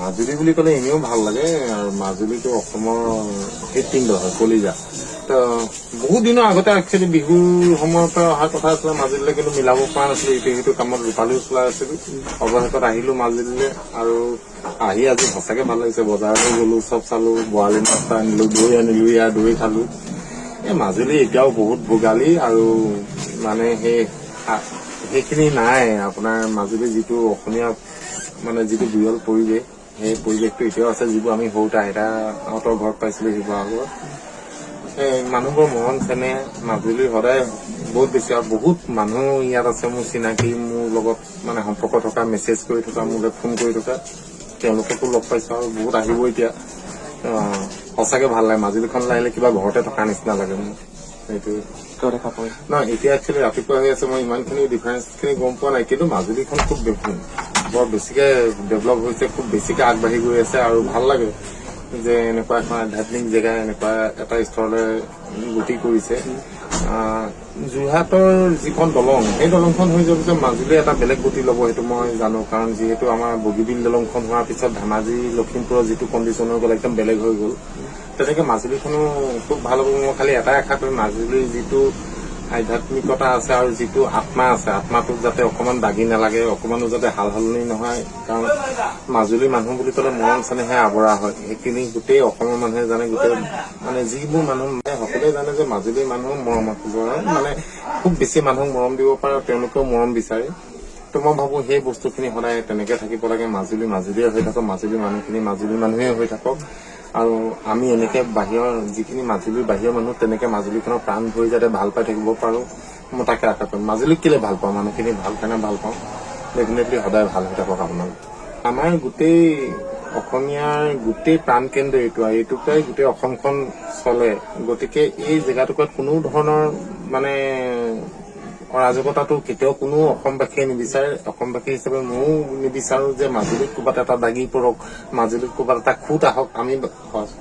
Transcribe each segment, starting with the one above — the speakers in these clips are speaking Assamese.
মাজুলী বুলি ক'লে এনেও ভাল লাগে আৰু মাজুলীটো অসমৰ হৃদপিণ্ড হয়, কলিজা। তো বহুত দিনৰ আগতে একচুৱেলি বিহুৰ সময়ৰ পৰা অহা কথা আছিলে মাজুলীলৈ, কিন্তু মিলাব পৰা নাছিলো। ইটো সিটো কামত ৰূপালীও চলাই আছিলো। অৱশেষত আহিলো মাজুলীলৈ আৰু আহি আজি সঁচাকে ভাল লাগিছে। বজাৰলৈ গলো, চব চালো, বৰালি মাছ আনিলো, দৈ আনিলো, ইয়াৰ দৈ খালো। এই মাজুলী এতিয়াও বহুত ভোগালী আৰু মানে সেইখিনি নাই। আপোনাৰ মাজুলী যিটো অসমীয়া মানে যিটো বিৰল পৰিৱেশ, সেই পৰিৱেশটো এতিয়াও আছে, যিবোৰ আমি সৰুতে আইতাহঁতৰ ঘৰত পাইছিলো শিৱসাগৰত। মানুহবোৰ মৰম চেনেহ মাজুলী সদায় বহুত বেছি, আৰু বহুত মানুহ ইয়াত আছে মোৰ চিনাকি, মোৰ লগত মানে সম্পৰ্ক থকা, মেছেজ কৰি থকা, মোলৈ ফোন কৰি থকা, তেওঁলোককো লগ পাইছো আৰু বহুত আহিব এতিয়া। সঁচাকে ভাল লাগে। মাজুলীখন আহিলে কিবা ঘৰতে থকা নিচিনা লাগে মোৰ। সেইটোৱে দেখা পায় নহয়, এতিয়া একচুৱেলি ৰাতিপুৱা হৈ আছে, মই ইমানখিনি ডিফাৰেঞ্চখিনি গম পোৱা নাই, কিন্তু মাজুলীখন খুব বৰ বেছিকে ডেভেলপ হৈছে, খুব বেছিকে আগবাঢ়ি গৈ আছে আৰু ভাল লাগে যে এনেকুৱা এখন আধ্যাত্মিক জেগা এনেকুৱা এটা স্তৰলৈ গতি কৰিছে। যোৰহাটৰ যিখন দলং, সেই দলংখন হৈ যোৱাৰ পিছত মাজুলী এটা বেলেগ গতি ল'ব, সেইটো মই জানো। কাৰণ যিহেতু আমাৰ বগীবিল দলংখন হোৱাৰ পিছত ধেমাজি লখিমপুৰৰ যিটো কণ্ডিশ্যন হৈ গ'ল, একদম বেলেগ হৈ গ'ল। তেনেকে মাজুলীখনো খুব ভাল হ'ব। মই খালি এটাই আশা কৰিম, মাজুলীৰ যিটো আধ্যাত্মিকতা আছে আৰু যিটো আত্মা আছে, আত্মাটোক যাতে অকণমান দাগি নালাগে, অকণমানো যাতে হাল সলনি নহয়। কাৰণ মাজুলীৰ মানুহ বুলি ক'লে মৰম চেনেহে আৱৰা হয়। সেইখিনি গোটেই অসমৰ মানুহে জানে, গোটেই মানে যিবোৰ মানুহ সকলোৱে জানে যে মাজুলীৰ মানুহ মৰম মানে খুব বেছি মানুহক মৰম দিব পাৰে, তেওঁলোকেও মৰম বিচাৰে। তো মই ভাবো সেই বস্তুখিনি সদায় তেনেকে থাকিব লাগে। মাজুলীয়ে হৈ থাকক, মাজুলীৰ মানুহখিনি মাজুলীৰ মানুহে হৈ থাকক। আৰু আমি এনেকে বাহিৰৰ যিখিনি মাজুলীৰ বাহিৰৰ মানুহ, তেনেকে মাজুলীখনৰ প্ৰাণ ভৰি যাতে ভাল পাই থাকিব পাৰো, মই তাকে আশা কৰিম। মাজুলীক কেলে ভাল পাওঁ, মানুহখিনি ভাল কাৰণে ভাল পাওঁ। ডেফিনেটলি সদায় ভাল হৈ থাকক আপোনালোক। আমাৰ গোটেই অসমীয়াৰ গোটেই প্ৰাণ কেন্দ্ৰ এইটোৰ পৰাই গোটেই অসমখন চলে। গতিকে এই জেগাটুকুৰাত কোনো ধৰণৰ মানে অৰাজকতাটো কেতিয়াও কোনো অসমবাসীয়ে নিবিচাৰে। অসমবাসী হিচাপে ময়ো নিবিচাৰো যে মাজুলীত ক'ৰবাত এটা দাগি পৰক, মাজুলীত ক'ৰবাত এটা খুঁত আহক। আমি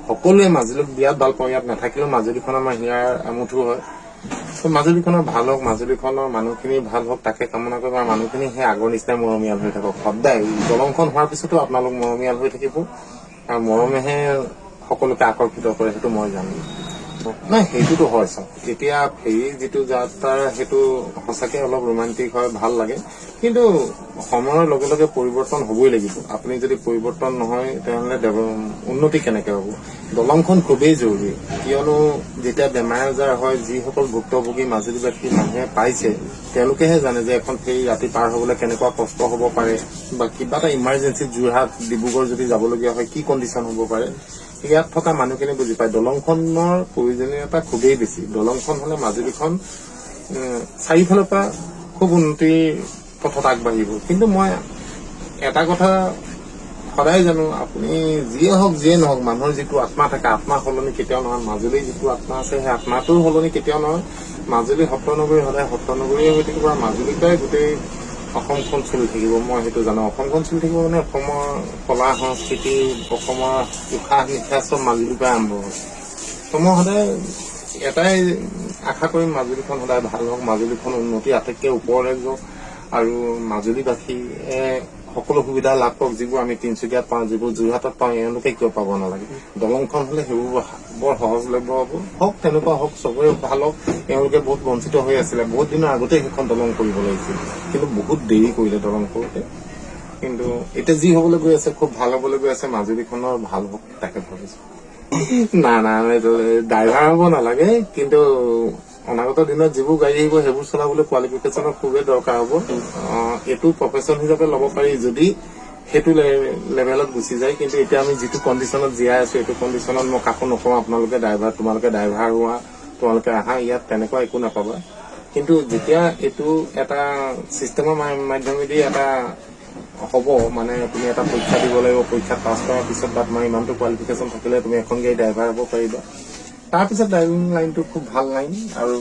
সকলোৱে মাজুলীক বিৰাট ভাল পাওঁ। ইয়াত নাথাকিলেও মাজুলীখন আমাৰ হিয়াৰ আমুঠো হয়। ত' মাজুলীখনৰ ভাল হওক, মাজুলীখনৰ মানুহখিনি ভাল হওক, তাকে কামনা কৰিব। আৰু মানুহখিনি সেই আগৰ নিচিনাই মৰমীয়াল হৈ থাকক সদায়। দলংখন হোৱাৰ পিছতো আপোনালোক মৰমীয়াল হৈ থাকিব, আৰু মৰমেহে সকলোকে আকৰ্ষিত কৰে, সেইটো মই জানো। নাই, সেইটোতো হয় চাওক, এতিয়া ফেৰী যিটো যাত্ৰা, সেইটো সঁচাকে অলপ ৰোমান্টিক হয়, ভাল লাগে। কিন্তু সময়ৰ লগে লগে পৰিৱৰ্তন হবই লাগিব। আপুনি যদি পৰিৱৰ্তন নহয়, তেনেহ'লে উন্নতি কেনেকে হ'ব? দলংখন খুবেই জৰুৰী, কিয়নো যেতিয়া বেমাৰ আজাৰ হয়, যিসকল ভুক্তভোগী মাজুলীবাসী মানুহে পাইছে, তেওঁলোকেহে জানে যে এখন ফেৰী ৰাতি পাৰ হবলৈ কেনেকুৱা কষ্ট হ'ব পাৰে, বা কিবা এটা ইমাৰ্জেঞ্চি যোৰহাট ডিব্ৰুগড় যদি যাবলগীয়া হয় কি কণ্ডিশ্যন হ'ব পাৰে, ইয়াত থকা মানুহখিনি বুজি পায়। দলংখনৰ প্ৰয়োজনীয়তা খুবেই বেছি। দলংখন হলে মাজুলীখন চাৰিওফালৰ পৰা খুব উন্নতিৰ পথত আগবাঢ়িব। কিন্তু মই এটা কথা সদায় জানো, আপুনি যিয়ে হওক যিয়ে নহওক, মানুহৰ যিটো আত্মা থাকে, আত্মা সলনি কেতিয়াও নহয়। মাজুলীৰ যিটো আত্মা আছে, সেই আত্মাটোৰ সলনি কেতিয়াও নহয়। মাজুলী সত্ৰনগৰী সদায় সত্ৰনগৰীয়ে হৈ থাকিব, আৰু মাজুলীৰ পৰাই গোটেই অসমখন চলি থাকিব। মই সেইটো জানো। অসমখন চলি থাকিব মানে অসমৰ কলা সংস্কৃতি, অসমৰ উশাহ নিশাহ চব মাজুলীৰ পৰাই আৰম্ভ হয়। ত' মই সদায় এটাই আশা কৰিম, মাজুলীখন সদায় ভাল হওক, মাজুলীখন উন্নতি আটাইতকৈ ওপৰলৈ যাওক, আৰু মাজুলীবাসীয়ে সকলো সুবিধা লাভ কৰক, যিবোৰ আমি তিনিচুকীয়াত পাওঁ, যিবোৰ যোৰহাটত পাওঁ, এওঁলোকে কিয় পাব নালাগে? দলংখন হলে সেইবোৰ বৰ সহজলভ্য হওক, তেনেকুৱা হওক, চবৰে ভাল হওক। এওঁলোকে বহুত বঞ্চিত হৈ আছিলে, বহুত দিনৰ আগতে সেইখন দলং কৰিব লাগিছিল, কিন্তু বহুত দেৰি কৰিলে দলং কৰোঁতে। কিন্তু এতিয়া যি হবলৈ গৈ আছে, খুব ভাল হবলৈ গৈ আছে। মাজুলীখনৰ ভাল হওক, তাকে ভাবিছো। নাই, ড্ৰাইভাৰ হ'ব নালাগে, কিন্তু অনাগত দিনত যিবোৰ গাড়ী আহিব, সেইবোৰ চলাবলৈ কোৱালিফিকেশ্যনৰ খুবেই দৰকাৰ হ'ব। এইটো প্ৰফেশ্যন হিচাপে ল'ব পাৰি যদি সেইটো লেভেলত গুচি যায়। কিন্তু এতিয়া আমি যিটো কণ্ডিশ্যনত জীয়াই আছো, এইটো কণ্ডিশ্যনত মই কাকো নকওঁ আপোনালোকে ড্ৰাইভাৰ, তোমালোকে ড্ৰাইভাৰ হোৱা, তোমালোকে আহা, ইয়াত তেনেকুৱা একো নাপাবা। কিন্তু যেতিয়া এইটো এটা চিষ্টেমৰ মাধ্যমেদি এটা হ'ব, মানে তুমি এটা পৰীক্ষা দিব লাগিব, পৰীক্ষাত পাছ কৰাৰ পিছত বা তোমাৰ ইমানটো কোৱালিফিকেশ্যন থাকিলে তুমি এখন গাড়ী ড্ৰাইভাৰ হ'ব পাৰিবা। তাৰপিছত ড্ৰাইভিং লাইনটো খুব ভাল লাইন, আৰু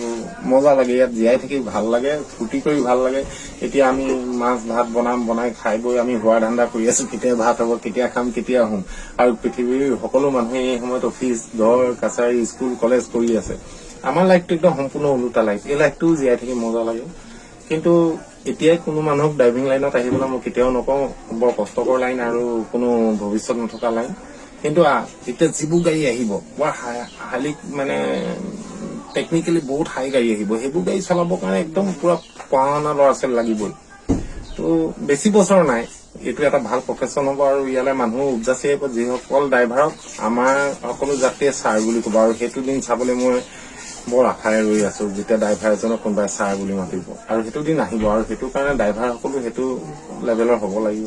মজা লাগে। ইয়াত জীয়াই থাকি ভাল লাগে, ফূৰ্তি কৰি ভাল লাগে। এতিয়া আমি মাছ ভাত বনাই খাই বৈ আমি হোৱা ধান্দা কৰি আছো, কেতিয়া ভাত হ'ব, কেতিয়া খাম, কেতিয়া শুম। আৰু পৃথিৱীৰ সকলো মানুহে এই সময়ত অফিচ, ঘৰ, কাছাৰী, স্কুল, কলেজ কৰি আছে। আমাৰ লাইফটো একদম সম্পূৰ্ণ ওলোটা লাইফ। এই লাইফটো জীয়াই থাকি মজা লাগে। কিন্তু এতিয়াই কোনো মানুহক ড্ৰাইভিং লাইনত আহিবলৈ মই কেতিয়াও নকওঁ, বৰ কষ্টকৰ লাইন আৰু কোনো ভৱিষ্যত নথকা লাইন। কিন্তু এতিয়া যিবোৰ গাড়ী আহিব বৰ হাইলি মানে টেকনিকেলি বহুত হাই গাড়ী আহিব, সেইবোৰ গাড়ী চলাবৰ কাৰণে একদম পুৰা পঢ়া শুনা ল'ৰা ছোৱালী লাগিবই। তো বেছি বছৰ নাই, এইটো এটা ভাল প্ৰফেশ্যন হ'ব আৰু ইয়ালৈ মানুহ উপজাচি আহিব। যিসকল ড্ৰাইভাৰক আমাৰ সকলো যাত্ৰীয়ে ছাৰ বুলি ক'ব, আৰু সেইটো দিন চাবলৈ মই বৰ আশাৰে ৰৈ আছো, যেতিয়া ড্ৰাইভাৰ এজনক কোনোবাই ছাৰ বুলি মাতিব, আৰু সেইটো দিন আহিব। আৰু সেইটো কাৰণে ড্ৰাইভাৰ সকলো সেইটো লেভেলৰ হ'ব লাগিব।